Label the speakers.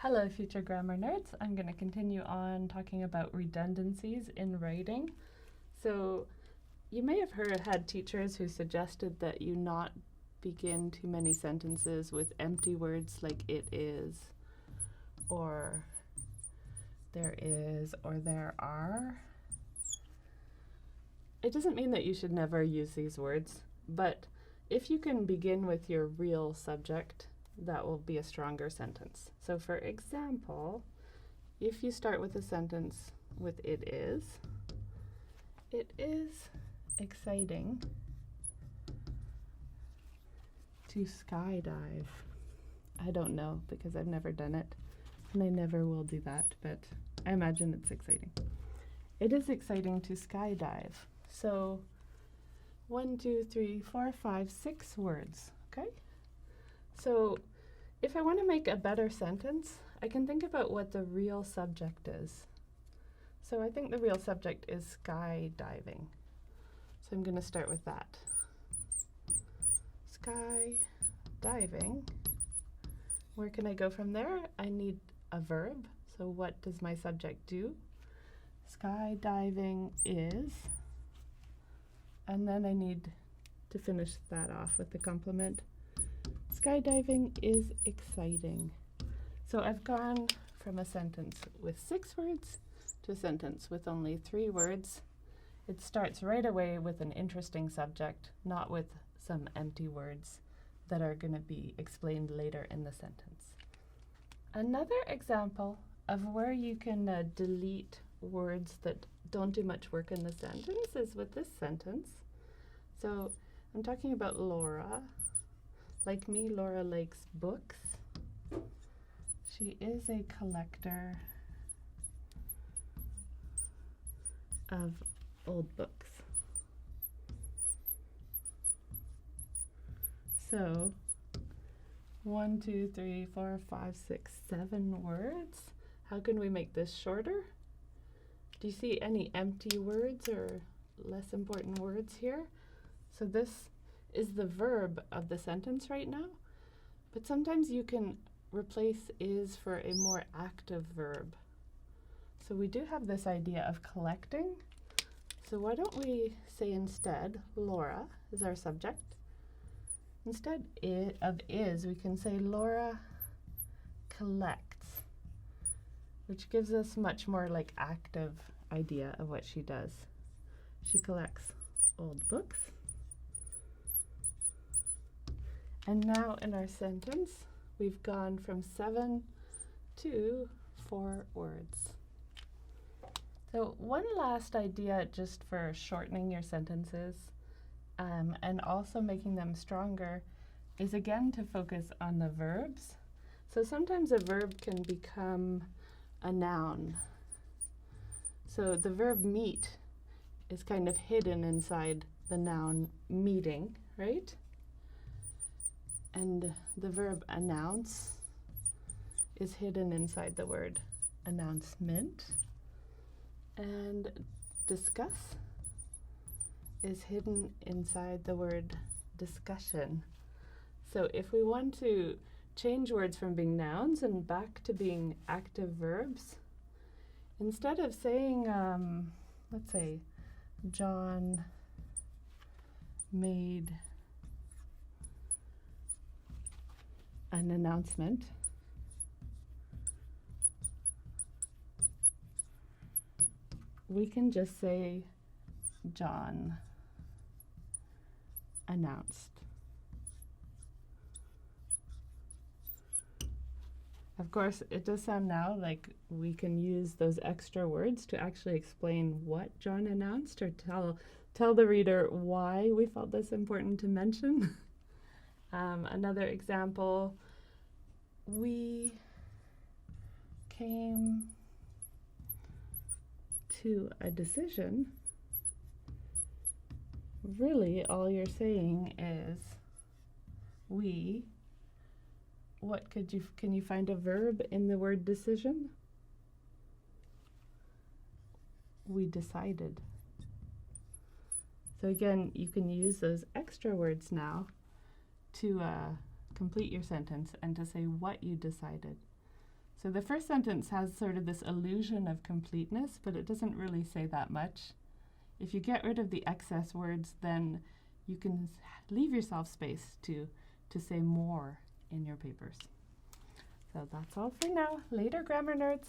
Speaker 1: Hello, future grammar nerds. I'm going to continue on talking about redundancies in writing. So you may have had teachers who suggested that you not begin too many sentences with empty words like it is, or there is, or there are. It doesn't mean that you should never use these words, but if you can begin with your real subject, that will be a stronger sentence. So for example, if you start with a sentence with it is exciting to skydive. I don't know because I've never done it and I never will do that, but I imagine it's exciting. It is exciting to skydive. So 1, 2, 3, 4, 5, 6 words, okay? So if I want to make a better sentence, I can think about what the real subject is. So I think the real subject is skydiving. So I'm going to start with that. Skydiving. Where can I go from there? I need a verb. So what does my subject do? Skydiving is, and then I need to finish that off with the complement. Skydiving is exciting. So I've gone from a sentence with 6 words to a sentence with only 3 words. It starts right away with an interesting subject, not with some empty words that are going to be explained later in the sentence. Another example of where you can delete words that don't do much work in the sentence is with this sentence. So I'm talking about Laura. Like me, Laura likes books. She is a collector of old books. So 1, 2, 3, 4, 5, 6, 7 words. How can we make this shorter? Do you see any empty words or less important words here? So this is the verb of the sentence right now, but sometimes you can replace is for a more active verb. So we do have this idea of collecting. So why don't we say instead, Laura is our subject. Instead of is, we can say Laura collects, which gives us much more like active idea of what she does. She collects old books. And now in our sentence, we've gone from 7 to 4 words. So one last idea just for shortening your sentences and also making them stronger is again to focus on the verbs. So sometimes a verb can become a noun. So the verb meet is kind of hidden inside the noun meeting, right? And the verb announce is hidden inside the word announcement. And discuss is hidden inside the word discussion. So if we want to change words from being nouns and back to being active verbs, instead of saying, let's say, John made an announcement, we can just say John announced. Of course, it does sound now like we can use those extra words to actually explain what John announced or tell the reader why we felt this important to mention. Another example, we came to a decision. Really, all you're saying is we. What can you find a verb in the word decision? We decided. So again, you can use those extra words now to complete your sentence and to say what you decided. So the first sentence has sort of this illusion of completeness, but it doesn't really say that much. If you get rid of the excess words, then you can leave yourself space to say more in your papers. So that's all for now. Later, grammar nerds.